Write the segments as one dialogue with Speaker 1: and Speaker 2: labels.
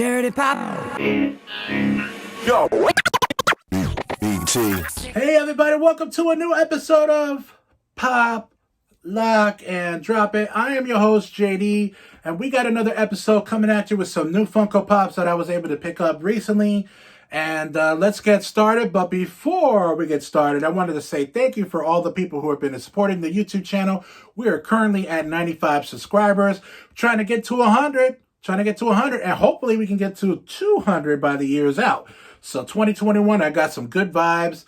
Speaker 1: Dirty Pop.
Speaker 2: Yo.
Speaker 3: Hey everybody, welcome to a new episode of Pop, Lock, and Drop It. I am your host, JD, and we got another episode coming at you with some new Funko Pops that I was able to pick up recently. And let's get started. But before we get started, I wanted to say thank you for all the people who have been supporting the YouTube channel. We are currently at 95 subscribers, trying to get to 100. And hopefully we can get to 200 by the year's out. So 2021, I got some good vibes.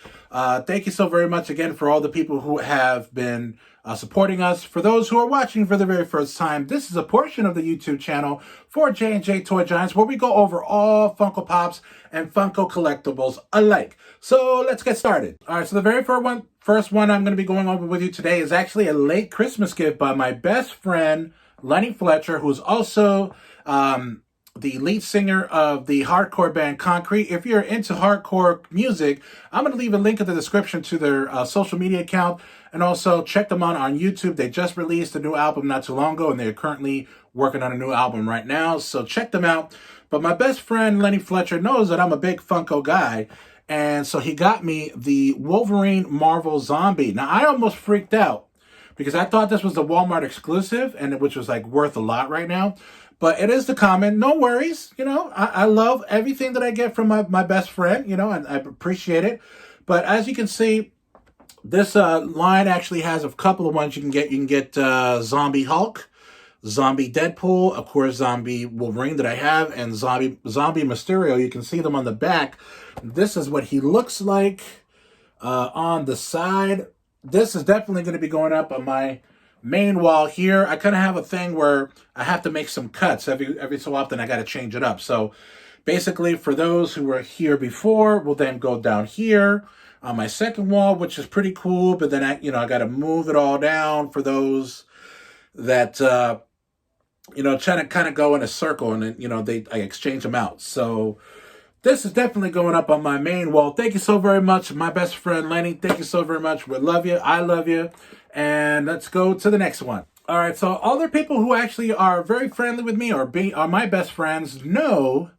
Speaker 3: Thank you so very much again for all the people who have been supporting us. For those who are watching for the very first time, this is a portion of the YouTube channel for J&J Toy Giants where we go over all Funko Pops and Funko collectibles alike. So let's get started. All right, so the very first one I'm going to be going over with you today is actually a late Christmas gift by my best friend, Lenny Fletcher, who's also the lead singer of the hardcore band Concrete. If you're into hardcore music, I'm going to leave a link in the description to their social media account, and also check them out on YouTube. They just released a new album not too long ago, and they're currently working on a new album right now, so check them out. But my best friend Lenny Fletcher knows that I'm a big Funko guy, and so he got me the Wolverine Marvel Zombie. Now, I almost freaked out because I thought this was the Walmart exclusive, and which was like worth a lot right now. But it is the common. No worries. You know, I love everything that I get from my best friend, you know, and I appreciate it. But as you can see, this line actually has a couple of ones you can get. You can get Zombie Hulk, Zombie Deadpool, of course, Zombie Wolverine that I have, and Zombie Mysterio. You can see them on the back. This is what he looks like on the side. This is definitely going to be going up on my main wall here. I kind of have a thing where I have to make some cuts every so often. I got to change it up. So basically, for those who were here before, we'll then go down here on my second wall, which is pretty cool. But then I got to move it all down for those that trying to kind of go in a circle, and then I exchange them out. So this is definitely going up on my main wall. Thank you so very much, my best friend Lenny. Thank you so very much. We love you. I love you. And let's go to the next one. All right, so other people who actually are very friendly with me or are my best friends know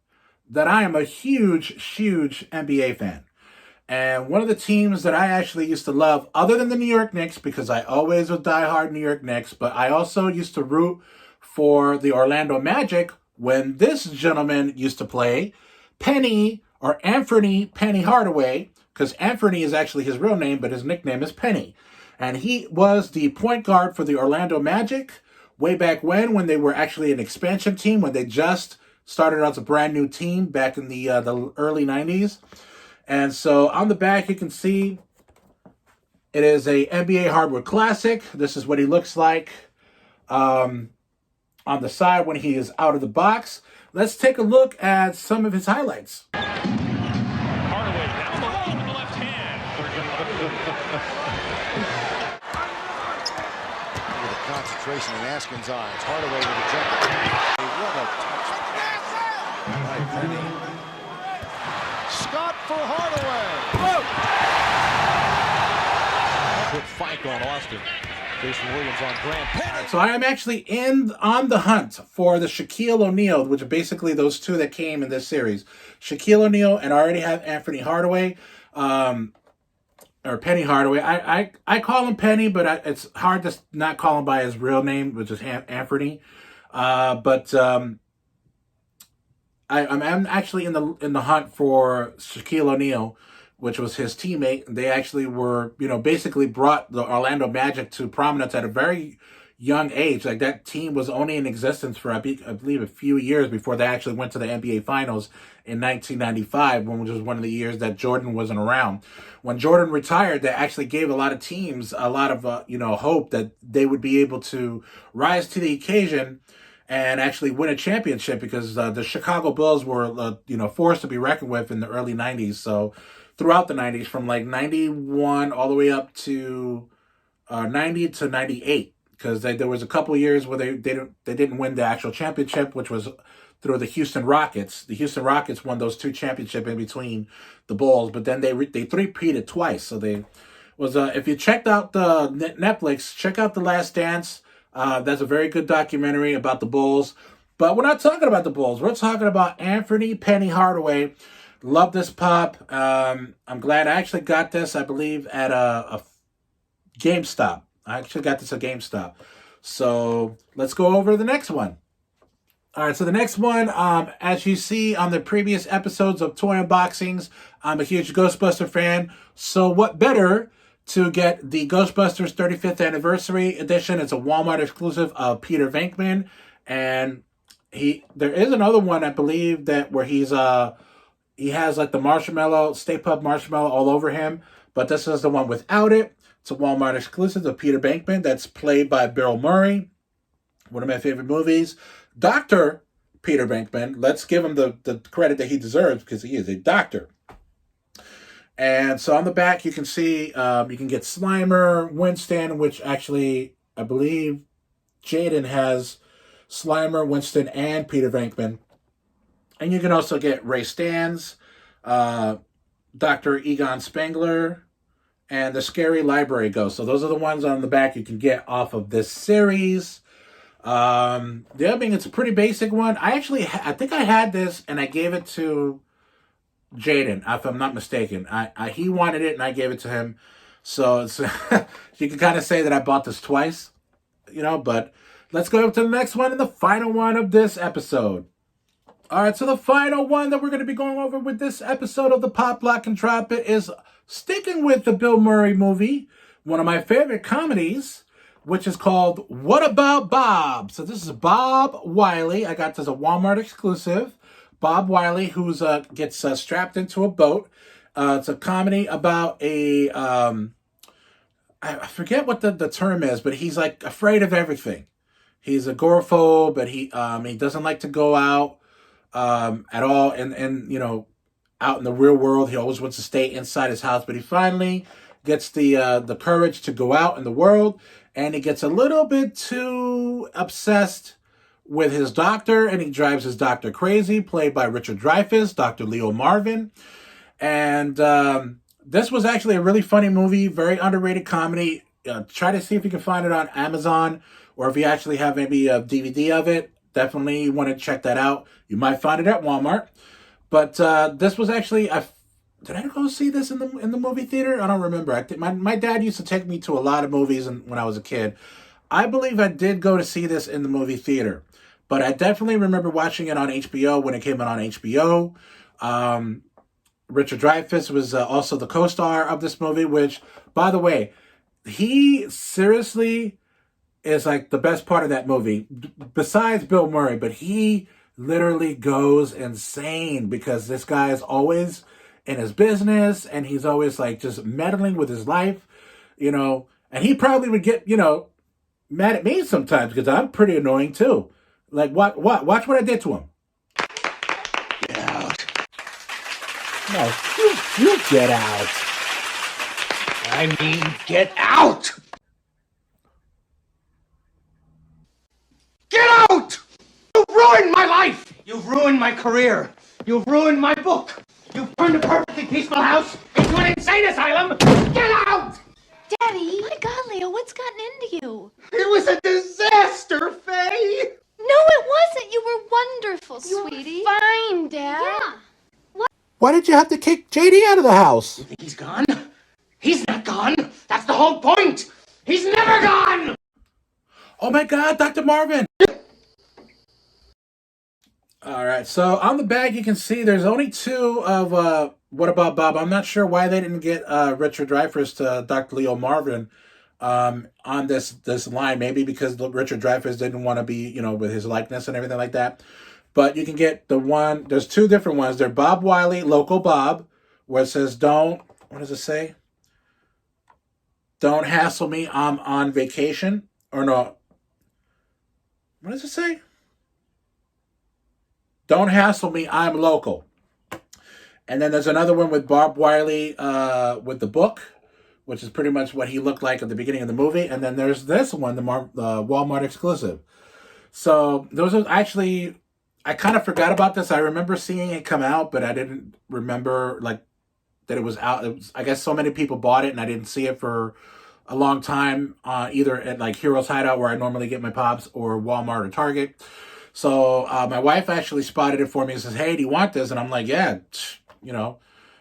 Speaker 3: that I am a huge NBA fan. And one of the teams that I actually used to love, other than the New York Knicks, because I always was diehard New York Knicks, but I also used to root for the Orlando Magic when this gentleman used to play, Penny or Anthony Penny Hardaway, because Anthony is actually his real name, but his nickname is Penny. And he was the point guard for the Orlando Magic way back when they were actually an expansion team, when they just started as a brand new team back in the early 90s. And so on the back, you can see it is a NBA Hardwood Classic. This is what he looks like on the side when he is out of the box. Let's take a look at some of his highlights.
Speaker 4: Hardaway down the low with the left hand.
Speaker 5: Look at the concentration in Askin's eyes. Hardaway with a jump attack. What a touch. Right, Penny. Scott for Hardaway.
Speaker 4: Quick fight on Austin. Jason Williams on Grant. Penny.
Speaker 3: So I am actually on the hunt for the Shaquille O'Neal, which are basically those two that came in this series. Shaquille O'Neal, and I already have Anthony Hardaway, or Penny Hardaway. I call him Penny, but it's hard to not call him by his real name, which is Anthony. I'm actually in the hunt for Shaquille O'Neal, which was his teammate. They actually were, basically brought the Orlando Magic to prominence at a very young age. Like, that team was only in existence for, I believe, a few years before they actually went to the NBA Finals in 1995, which was one of the years that Jordan wasn't around. When Jordan retired, that actually gave a lot of teams a lot of, hope that they would be able to rise to the occasion and actually win a championship, because the Chicago Bulls were, forced to be reckoned with in the early 90s. So throughout the 90s, from like 91 all the way up to 90 to 98, because there was a couple years where they didn't win the actual championship, which was through the Houston Rockets. The Houston Rockets won those two championships in between the Bulls, but then they three-peated twice. So they was if you checked out the Netflix, check out The Last Dance. That's a very good documentary about the Bulls. But we're not talking about the Bulls. We're talking about Anthony Penny Hardaway. Love this pop. I'm glad I actually got this, I believe, at a GameStop. I actually got this at GameStop. So let's go over the next one. All right, so the next one, as you see on the previous episodes of Toy Unboxings, I'm a huge Ghostbuster fan. So what better to get the Ghostbusters 35th Anniversary Edition? It's a Walmart exclusive of Peter Venkman. And there is another one, I believe, that where he has like the marshmallow, Stay Puft Marshmallow all over him. But this is the one without it. It's a Walmart exclusive of Peter Venkman that's played by Bill Murray. One of my favorite movies. Dr. Peter Venkman, let's give him the credit that he deserves because he is a doctor. And so on the back, you can see you can get Slimer, Winston, which actually, I believe, Jaden has Slimer, Winston, and Peter Venkman. And you can also get Ray Stantz, Dr. Egon Spengler, and the Scary Library Ghost. So those are the ones on the back you can get off of this series. The other thing, it's a pretty basic one. I think I had this and I gave it to Jaden, if I'm not mistaken. He wanted it and I gave it to him. So it's you can kind of say that I bought this twice, but let's go to the next one and the final one of this episode. All right, so the final one that we're going to be going over with this episode of the Pop, Lock, and Drop It is sticking with the Bill Murray movie, one of my favorite comedies, which is called What About Bob? So this is Bob Wiley. I got this as a Walmart exclusive. Bob Wiley, who gets strapped into a boat. It's a comedy about I forget what the term is, but he's like afraid of everything. He's agoraphobe, but he doesn't like to go out at all. And out in the real world, he always wants to stay inside his house. But he finally gets the courage to go out in the world. And he gets a little bit too obsessed with his doctor, and he drives his doctor crazy, played by Richard Dreyfuss, Dr. Leo Marvin. And this was actually a really funny movie, very underrated comedy. Try to see if you can find it on Amazon, or if you actually have maybe a DVD of it. Definitely want to check that out. You might find it at Walmart. But this was actually... Did I go see this in the movie theater? I don't remember. I think my dad used to take me to a lot of movies when I was a kid. I believe I did go to see this in the movie theater. But I definitely remember watching it on HBO when it came out on HBO. Richard Dreyfuss was also the co-star of this movie, which, by the way, he seriously is like the best part of that movie, besides Bill Murray. But he literally goes insane because this guy is always in his business, and he's always like just meddling with his life, and he probably would get, mad at me sometimes because I'm pretty annoying too. Like, watch what I did to him.
Speaker 5: Get out.
Speaker 3: No, you get out.
Speaker 2: I mean, get out! Get out! You've ruined my life! You've ruined my career! You've ruined my book! You've turned a perfectly peaceful house into an insane asylum! Get out!
Speaker 1: Daddy! My God, Leo, what's gotten into you?
Speaker 2: It was a disaster, Faye!
Speaker 1: No, it wasn't. You were wonderful, sweetie.
Speaker 6: Fine, Dad.
Speaker 1: Yeah.
Speaker 3: Why did you have to kick JD out of the house?
Speaker 2: You think he's gone? He's not gone! That's the whole point! He's never gone!
Speaker 3: Oh my God, Dr. Marvin! All right, so on the bag you can see there's only two of What About Bob. I'm not sure why they didn't get Richard Dreyfuss to Dr. Leo Marvin on this line. Maybe because Richard Dreyfuss didn't want to be, with his likeness and everything like that. But you can get the one, there's two different ones. They're Bob Wiley, Local Bob, where it says, what does it say? Don't hassle me, I'm on vacation. Or no, what does it say? Don't hassle me, I'm local. And then there's another one with Bob Wiley with the book, which is pretty much what he looked like at the beginning of the movie. And then there's this one, the Walmart exclusive. So those are actually, I kind of forgot about this. I remember seeing it come out, but I didn't remember that it was out. I guess so many people bought it and I didn't see it for a long time, either at Heroes Hideout where I normally get my pops, or Walmart or Target. So my wife actually spotted it for me and says, "Hey, do you want this?" And I'm like, "Yeah,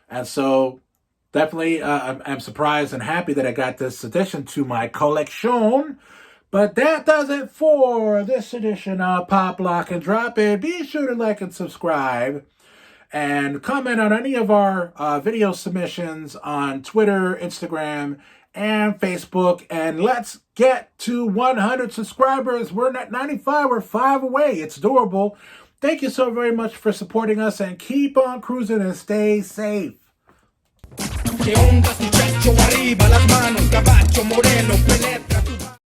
Speaker 3: And so definitely I'm surprised and happy that I got this addition to my collection. But that does it for this edition of Pop, Lock, and Drop It. Be sure to like and subscribe and comment on any of our video submissions on Twitter, Instagram, and Facebook. And let's get to 100 subscribers. We're at 95. We're 5 away. It's doable. Thank you so very much for supporting us, and keep on cruising and stay safe.
Speaker 6: Que onda, muchacho, arriba las manos, caballo moreno, pelete.